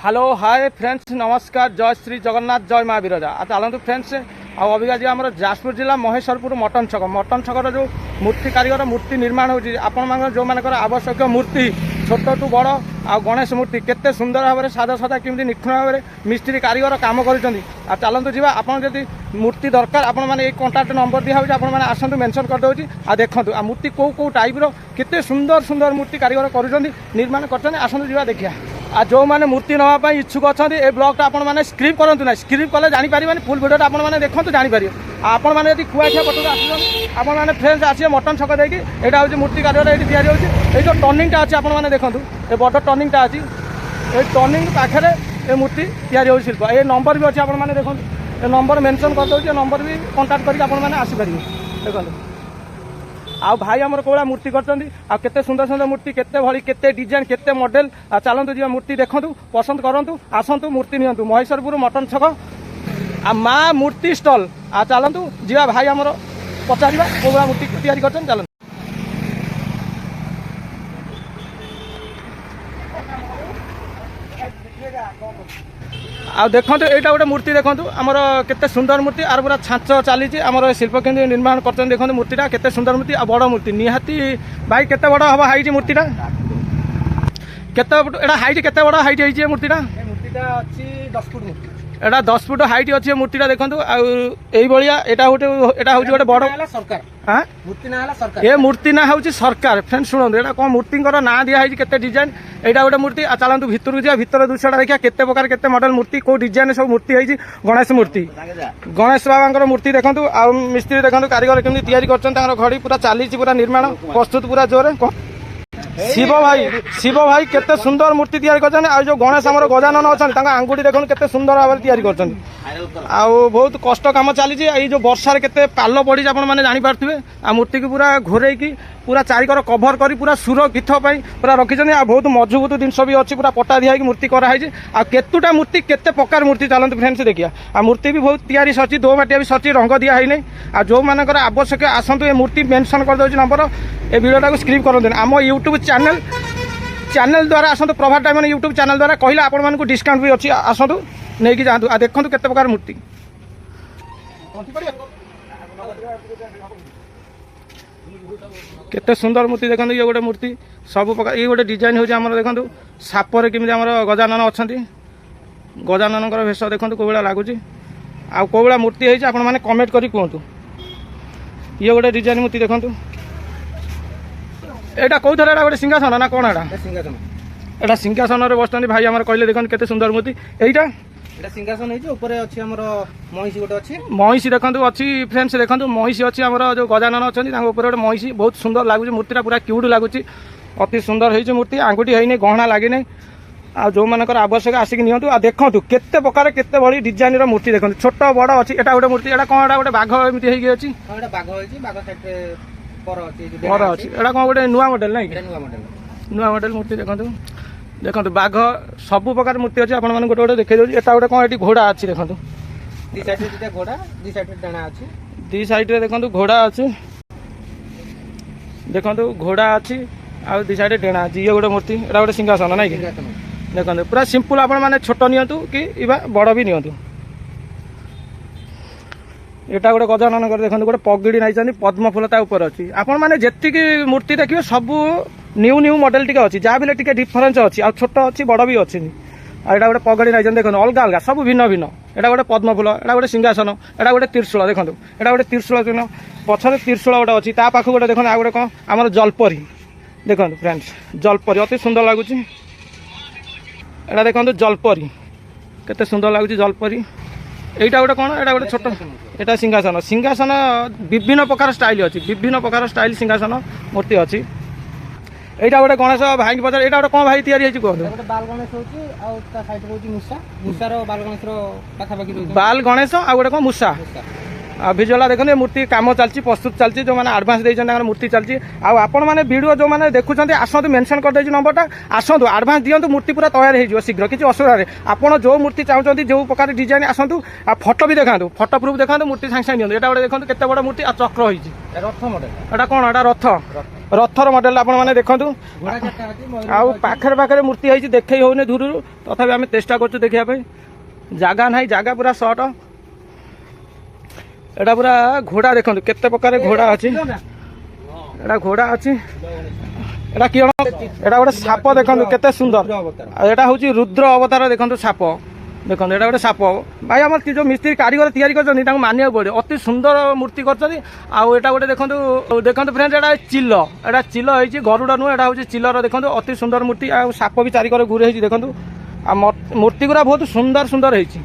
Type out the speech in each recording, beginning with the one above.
Hello hi friends नमस्कार जय श्री जगन्नाथ जय माँ विरजा चलतु फ्रेंड्स अबिका जी आम जाजपुर जिला महेश्वरपुर मटन छक जो मूर्ति कारीगर मूर्ति निर्माण होपण जो मान आवश्यक मूर्ति छोट टू बड़ आ गणेश मूर्ति केते सुंदर भाव में सादा सादा केमती निखुण भाव में मिस्त्री कारीगर काम कर चलतु जी आप मूर्ति दरकार आपण मैंने कंटाक्ट नंबर दिखाई आपने आसतु मेंशन करदे आ देखूँ आ मूर्ति कौ कौ टाइप केते सुंदर सुंदर मूर्ति कारीगर कर निर्माण कर आसतु जी देखिया आ जो मैंने मूर्ति नापी इच्छुक अच्छा ये ब्लॉगटा आप स्क्रिप्ट करूँ ना स्क्रिप्ट कले जापर फुल भिडियोटा आपने देखो जापर आपण मैंने कुआखिया पटक आसने फ्रेंड्स आसिए मटन छक देखिए यहाँ हूँ मूर्ति कारीगर ये या जो टर्निंगटा अच्छे आपने देखूँ ये बड़ टर्निंगटा अच्छी ये टर्निंग पाखे ये मूर्ति या शिल्प ये नंबर भी अच्छे आपने देखो ये नंबर मेंशन करदे नंबर भी कंटाक्ट करके आसीपर देखो आउ भाई आमर कौड़ा मूर्ति करते सुंदर सुंदर मूर्ति केते भली केते डिजाइन केते मॉडल चलतु जी मूर्ति देखु पसंद करूँ आसतु मूर्ति नियंतु महेश्वरपुर मटन छक आ माँ मूर्ति स्टल चलतु जी भाई आमर पचार कौड़ा मूर्ति तैयारी कर चलतु आ देखो यहाँ गोटे मूर्ति देखो आमर केते सुंदर मूर्ति आर पूरा छांच चली आमर शिल्प केन्द्र निर्माण कर देखो मूर्तिटा केते सुंदर मूर्ति आ बड़ मूर्ति निहाती भाई केते बड़ हम हाइट मूर्तिटा केते हाइट केते बड़ हाइट है मूर्तिटा अच्छी 10 फुट मूर्ति एटा 10 फुट हाइट अच्छी मूर्तिटा देखो यहाँ गोटे बड़ सरकार हाँ मूर्ति ना सरकार ये मूर्ति ना हूँ सरकार फ्रेंड्स शुणु यहाँ कौन मूर्ति ना दिखाई केते डिजाइन यहाँ गोटे मूर्ति चलतु भितर जा भितर दृश्यटा देखिए केते प्रकार केते मॉडल मूर्ति को डिजाइन सब मूर्ति है गणेश मूर्ति गणेश बाबा मूर्ति देखो आ मिस्त्री देखो कारीगर केमती तैयारी कर घड़ी पूरा चली पूरा निर्माण प्रस्तुत पूरा जोर शिव भाई केते सुंदर मूर्ति तैयारी कर जो गणेश आम गजानन अच्छा आंगुठी देखो केते सुंदर भाव तैयारी कर बहुत कष्ट कम चली जो वर्षार केते पाल पड़ी आपने जानीपारे आ मूर्ति की पूरा घोरैकी पूरा चारिकर कभर कर पूरा सुरक्षित पूरा रखी बहुत मजबूत जिनस भी अच्छी पूरा पटा दिखाई मूर्ति कराई आ केतुटा मूर्ति केते प्रकार मूर्ति चलते फ्रेंड्स देखिए आ मूर्ति भी बहुत तैयारी सची दो माटिया भी सची रंग दिया है आ जो मानकर आवश्यक आसतु ये मूर्ति मेंशन कर नंबर ए वीडियोटा को स्क्रिप्ट करते आम यूट्यूब चैनल द्वारा आसतु प्रभात डायमंड यूट्यूब चैनल द्वारा कहले आपण डिस्काउंट भी अच्छी आसतु नहीं कि जातु आ देखो केते प्रकार मूर्ति केते सुंदर मूर्ति देखो ये गोटे मूर्ति सब प्रकार ये गोटे डिजाइन हो देखो सापर केमी गजानन अच्छा गजानन भेष देखो कौ भाया लगुच आ कौ भाया मूर्ति है आपने कमेंट कर कहतु ये गोटे डिजाइन मूर्ति देखो यहाँ कौन थे गोटे सिंहासन ना कौन एटा सिंहासन बसते भाई आम कहले देखो केते सुंदर मूर्ति यहाँ सिंहासन अच्छी महिषी गोटे अच्छी महिषी देखो अच्छी फ्रेंड्स देखो महिषी अच्छी आम जो गजानन अच्छा गोटे महिषी बहुत सुंदर लगुच मूर्तिटा पूरा क्यूट लगुच अति सुंदर है मूर्ति आंगुठी है गहना लगे आ जो मानकर आवश्यक आसिक नियंतु आ देखो केते प्रकार केते भली डिजाइन मूर्ति देखो छोट बड़ अच्छी एटा गोटे मूर्ति एटा कौन गोटे बाघ एमती है अच्छी अच्छी एटा कौन गोटे नुआ मॉडल नहीं नुआ मॉडल मूर्ति देखो देखो बाघ सब प्रकार मूर्ति अच्छी आप गोटे गोटे देखा एटा गोटे कौन ये घोड़ा अच्छी देखो दी साइड देखो घोड़ा अच्छी देखो घोड़ा अच्छी आ दी साइड डेणा अच्छी ये गोटे मूर्ति एटा गोटे सिंहासन ना कि देखो पूरा सिंपल आप छोट नियंतु कि बड़ भी नियंतु एटा गोटे गजानन देखो गोटे पगड़ी नाई पद्म फूल ऊपर अच्छी आपण मैंने जी मूर्ति देखिए सब न्यू न्यू मॉडल टी अच्छी जहाँ भी डिफरेन्स अच्छी आ छोट अच्छी बड़ भी अच्छी आटा गोटे पगड़ी नाई देखो अलग अलग सब भिन्न भिन्न एटा गोटे पद्म फूल एटा गोटे सिंहासन एटा गोटे त्रिशूल देखो एटा गोटे त्रिशूल चिन्ह पछरे त्रिशूल गोटे अच्छी ता पाख गोटे देखो आ गोटे कौन आम जलपरी देखो फ्रेंड्स जलपरी अति सुंदर लगुच एटा देखो जलपरी केते सुंदर लगुच जलपरी एटा गोटे कौन एटा गोटे छोट एटा सिंहासन सिंहासन विभिन्न प्रकार स्टाइल अच्छी विभिन्न प्रकार स्टाइल सिंहासन मूर्ति अच्छी एटा गोटे गणेश भाई पचार एटा गोटे कौन भाई तैयारी कहते बाल गणेश बाल गणेश आ गोटे कौन मूषा भिजुआल देखते मूर्ति कम चलती प्रस्तुत चलती जो मैंने आडभांस देते मूर्ति चलती आपने वीडियो जो मैंने देखुं आसतु मेंशन कर नंबरटा आसतु आडभांस दिंतु मूर्ति पूरा तैयार हो शीघ्र किसी असुविधा नहीं आप जो मूर्ति चाहते जो प्रकार डिजाइन आसतु आ फोटो भी देखा फोटो प्रूफ देखा मूर्ति सागे सागे दिखाते देखो केते बड़ मूर्ति आ चक्र होती रथ मॉडल एटा कौन एटा रथ ରଥର ମଡେଲ ଆପଣମାନେ ଦେଖନ୍ତୁ। ଘୋଡ଼ା ଚାରିଟା ଅଛି ମୟୂର ଆଉ ଅଛି। ପାଖରେ ପାଖରେ ମୂର୍ତ୍ତି ହେଇଛି, ଦେଖେଇ ହଉନି ଦୂରରୁ, ତଥାପି ଆମେ ଚେଷ୍ଟା କରୁଛୁ ଦେଖିବା ପାଇଁ। ଜାଗା ନାହିଁ, ଜାଗା ପୁରା ସର୍ଟ। ଏଇଟା ପୁରା ଘୋଡ଼ା ଦେଖନ୍ତୁ, କେତେ ପ୍ରକାର ଘୋଡ଼ା ଅଛି। ଏଇଟା ଘୋଡ଼ା ଅଛି। ଏଇଟା କିଣ? ଏଇଟା ଗୋଟେ ସାପ ଦେଖନ୍ତୁ କେତେ ସୁନ୍ଦର। ରୁଦ୍ର ଅବତାର। ଆଉ ଏଇଟା ହେଉଛି ରୁଦ୍ର ଅବତାର ଦେଖନ୍ତୁ ସାପ। ଦେଖନ୍ତୁ ଏଇଟା ଗୋଟେ ସାପ। ଭାଇ ଆମର ଯେଉଁ ମିସ୍ତ୍ରୀ କାରିଗର ତିଆରି କରିଛନ୍ତି ତାଙ୍କୁ ମାନିବାକୁ ପଡ଼ିବ, ଅତି ସୁନ୍ଦର ମୂର୍ତ୍ତି କରିଛନ୍ତି। ଆଉ ଏଇଟା ଗୋଟେ ଦେଖନ୍ତୁ, ଦେଖନ୍ତୁ ଫ୍ରେଣ୍ଡ, ଏଇଟା ଚିଲ। ଏଇଟା ଚିଲ ହେଇଛି, ଗରୁଡ଼ ନୁହେଁ, ଏଇଟା ହେଉଛି ଚିଲର। ଦେଖନ୍ତୁ ଅତି ସୁନ୍ଦର ମୂର୍ତ୍ତି। ଆଉ ସାପ ବି ଚାରିକରେ ଘୁରେ ହେଇଛି ଦେଖନ୍ତୁ। ଆଉ ମୂର୍ତ୍ତି ଗୁଡ଼ା ବହୁତ ସୁନ୍ଦର ସୁନ୍ଦର ହେଇଛି।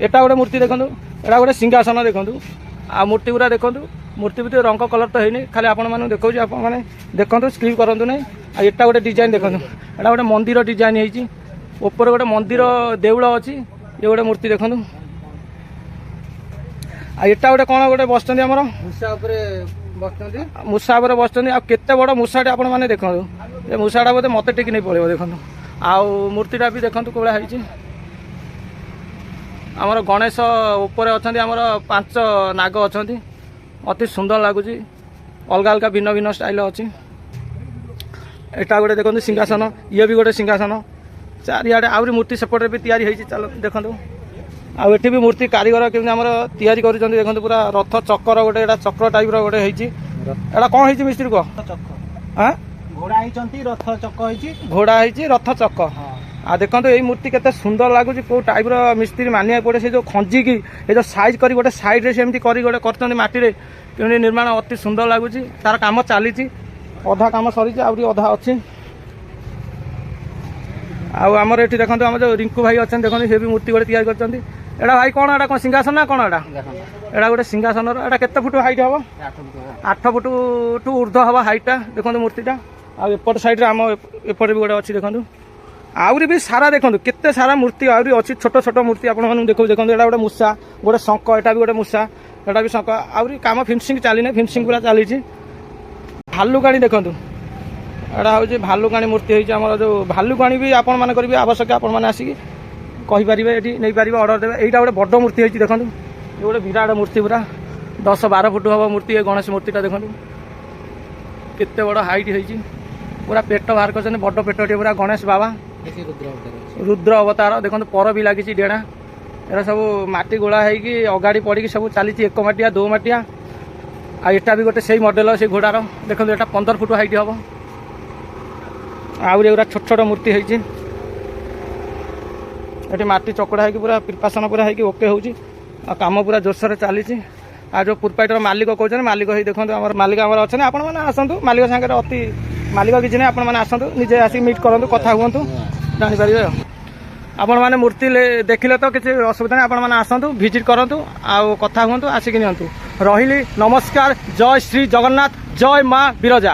ଏଟା ଗୋଟେ ମୂର୍ତ୍ତି ଦେଖନ୍ତୁ, ଏଇଟା ଗୋଟେ ସିଂହାସନ ଦେଖନ୍ତୁ। ଆଉ ମୂର୍ତ୍ତି ଗୁଡ଼ା ଦେଖନ୍ତୁ, ମୂର୍ତ୍ତି ଭିତରେ ରଙ୍ଗ କଲର ତ ହେଇନି, ଖାଲି ଆପଣମାନଙ୍କୁ ଦେଖାଉଛି, ଆପଣମାନେ ଦେଖନ୍ତୁ, ସ୍କିପ୍ କରନ୍ତୁ ନାହିଁ। ଆଉ ଏଟା ଗୋଟେ ଡିଜାଇନ ଦେଖନ୍ତୁ, ଏଟା ଗୋଟେ ମନ୍ଦିର ଡିଜାଇନ ହେଇଛି। ଉପରେ ଗୋଟେ ମନ୍ଦିର ଦେଉଳ ଅଛି। ଇଏ ଗୋଟେ ମୂର୍ତ୍ତି ଦେଖନ୍ତୁ। ଆଉ ଏଟା ଗୋଟେ କ'ଣ ଗୋଟେ ବସିଛନ୍ତି ଆମର ମୂଷା ଉପରେ ବସିଛନ୍ତି। ମୂଷା ଉପରେ ବସିଛନ୍ତି। ଆଉ କେତେ ବଡ଼ ମୂଷାଟେ ଆପଣମାନେ ଦେଖନ୍ତୁ। ଏ ମୂଷାଟା ବୋଧେ ମୋତେ ଟେକି ନେଇ ପଳେଇବ ଦେଖନ୍ତୁ। ଆଉ ମୂର୍ତ୍ତିଟା ବି ଦେଖନ୍ତୁ କୋଉଭଳିଆ ହେଇଛି। ଆମର ଗଣେଶ ଉପରେ ଅଛନ୍ତି, ଆମର 5 ନାଗ ଅଛନ୍ତି, ଅତି ସୁନ୍ଦର ଲାଗୁଛି। ଅଲଗା ଅଲଗା ଭିନ୍ନ ଭିନ୍ନ ଷ୍ଟାଇଲ ଅଛି। ଏଟା ଗୋଟେ ଦେଖନ୍ତୁ ସିଂହାସନ, ଇଏ ବି ଗୋଟେ ସିଂହାସନ। ଚାରିଆଡ଼େ ଆହୁରି ମୂର୍ତ୍ତି ସେପଟରେ ବି ତିଆରି ହେଇଛି, ଚାଲ ଦେଖନ୍ତୁ। ଆଉ ଏଠି ବି ମୂର୍ତ୍ତି କାରିଗର କେମିତି ଆମର ତିଆରି କରିଛନ୍ତି ଦେଖନ୍ତୁ। ପୁରା ରଥ ଚକ୍ର ଗୋଟେ, ଏଇଟା ଚକ୍ର ଟାଇପର ଗୋଟେ ହେଇଛି। ଏଇଟା କ'ଣ ହେଇଛି ମିସ୍ତ୍ରୀ କୁହ? ଚକ ହଁ, ଘୋଡ଼ା ହେଇଛନ୍ତି, ରଥ ଚକ ହେଇଛି। ଘୋଡ଼ା ହେଇଛି, ରଥ ଚକ। ଆଉ ଦେଖନ୍ତୁ ଏଇ ମୂର୍ତ୍ତି କେତେ ସୁନ୍ଦର ଲାଗୁଛି। କେଉଁ ଟାଇପ୍ର ମିସ୍ତ୍ରୀ ମାନିବାକୁ ପଡ଼େ। ସେ ଯେଉଁ ଖଞ୍ଜିକି ଏ ଯେଉଁ ସାଇଜ୍ କରି ଗୋଟେ ସାଇଡ଼୍ରେ ସେମିତି କରି ଗୋଟେ କରିଛନ୍ତି ମାଟିରେ, କେମିତି ନିର୍ମାଣ, ଅତି ସୁନ୍ଦର ଲାଗୁଛି। ତାର କାମ ଚାଲିଛି, ଅଧା କାମ ସରିଛି, ଆହୁରି ଅଧା ଅଛି। ଆଉ ଆମର ଏଠି ଦେଖନ୍ତୁ, ଆମର ଯେଉଁ ରିଙ୍କୁ ଭାଇ ଅଛନ୍ତି ଦେଖନ୍ତୁ, ସେ ବି ମୂର୍ତ୍ତି ଗୋଟେ ତିଆରି କରିଛନ୍ତି। ଏଇଟା ଭାଇ କ'ଣ? ଏଇଟା କ'ଣ ସିଂହାସନ ନା କ'ଣ? ଏଇଟା ଗୋଟେ ସିଂହାସନର। ଏଇଟା କେତେ ଫୁଟ ହାଇଟ୍ ହେବ? 8 ଫୁଟଠୁ ଉର୍ଦ୍ଧ୍ୱ ହେବ ହାଇଟ୍ଟା। ଦେଖନ୍ତୁ ମୂର୍ତ୍ତିଟା। ଆଉ ଏପଟ ସାଇଡ଼୍ରେ ଆମ ଏପଟେ ବି ଗୋଟେ ଅଛି ଦେଖନ୍ତୁ। ଆହୁରି ବି ସାରା ଦେଖନ୍ତୁ, କେତେ ସାରା ମୂର୍ତ୍ତି ଆହୁରି ଅଛି, ଛୋଟ ଛୋଟ ମୂର୍ତ୍ତି ଆପଣମାନଙ୍କୁ ଦେଖାଉଛି। ଦେଖନ୍ତୁ ଏଇଟା ଗୋଟେ ମୂଷା, ଗୋଟେ ଶଙ୍ଖ, ଏଇଟା ବି ଗୋଟେ ମୂଷା, ଏଇଟା ବି ଶଙ୍ଖ। ଆହୁରି କାମ ଫିନିସିଂ ଚାଲିନି, ଫିନିସିଂ ପୁରା ଚାଲିଛି। ଭାଲୁକାଣୀ ଦେଖନ୍ତୁ, ଏଇଟା ହେଉଛି ଭାଲୁକାଣୀ ମୂର୍ତ୍ତି ହେଇଛି। ଆମର ଯେଉଁ ଭାଲୁକାଣୀ ବି ଆପଣମାନଙ୍କର ବି ଆବଶ୍ୟକ, ଆପଣମାନେ ଆସିକି କହିପାରିବେ, ଏଠି ନେଇପାରିବେ, ଅର୍ଡ଼ର ଦେବେ। ଏଇଟା ଗୋଟେ ବଡ଼ ମୂର୍ତ୍ତି ହେଇଛି ଦେଖନ୍ତୁ। ଏ ଗୋଟେ ବିରାଟ ମୂର୍ତ୍ତି, ପୁରା 10-12 ଫୁଟ ହେବ ମୂର୍ତ୍ତି। ଏ ଗଣେଶ ମୂର୍ତ୍ତିଟା ଦେଖନ୍ତୁ କେତେ ବଡ଼ ହାଇଟ୍ ହେଇଛି। ପୁରା ପେଟ ବାହାର କରିଛନ୍ତି, ବଡ଼ ପେଟଟିଏ ପୁରା ଗଣେଶ ବାବା। ରୁଦ୍ର ଅବତାର ଦେଖନ୍ତୁ, ପର ବି ଲାଗିଛି ଡେଣା। ଏରା ସବୁ ମାଟି ଗୋଳା ହେଇକି ଅଗାଡ଼ି ପଡ଼ିକି ସବୁ ଚାଲିଛି, 1 ମାଟିଆ 2 ମାଟିଆ। ଆଉ ଏଟା ବି ଗୋଟେ ସେଇ ମଡ଼େଲ, ସେଇ ଘୋଡ଼ାର ଦେଖନ୍ତୁ। ଏଟା 15 ଫୁଟ ହାଇଟ୍ ହେବ। ଆହୁରି ଏଗୁଡ଼ା ଛୋଟ ଛୋଟ ମୂର୍ତ୍ତି ହେଇଛି। ଏଠି ମାଟି ଚକଡ଼ା ହେଇକି ପୁରା ପ୍ରିପାରେସନ ପୁରା ହେଇକି ଓକେ ହେଉଛି। ଆଉ କାମ ପୁରା ଜୋରସୋରରେ ଚାଲିଛି। ଆଉ ଯେଉଁ ପୁରପାଇଟର ମାଲିକ କହୁଛନ୍ତି, ମାଲିକ ହେଇ ଦେଖନ୍ତୁ, ଆମର ମାଲିକ ଆମର ଅଛନ୍ତି। ଆପଣମାନେ ଆସନ୍ତୁ, ମାଲିକ ସାଙ୍ଗରେ ଅତି ମାଲିକ କିଛି ନାହିଁ, ଆପଣମାନେ ଆସନ୍ତୁ, ନିଜେ ଆସିକି ମିଟ୍ କରନ୍ତୁ, କଥା ହୁଅନ୍ତୁ, ଜାଣିପାରିବେ। ଆଉ ଆପଣମାନେ ମୂର୍ତ୍ତି ଦେଖିଲେ ତ କିଛି ଅସୁବିଧା ନାହିଁ, ଆପଣମାନେ ଆସନ୍ତୁ, ଭିଜିଟ୍ କରନ୍ତୁ, ଆଉ କଥା ହୁଅନ୍ତୁ, ଆସିକି ନିଅନ୍ତୁ। ରହିଲି, ନମସ୍କାର। ଜୟ ଶ୍ରୀ ଜଗନ୍ନାଥ, ଜୟ ମା ବିରଜା।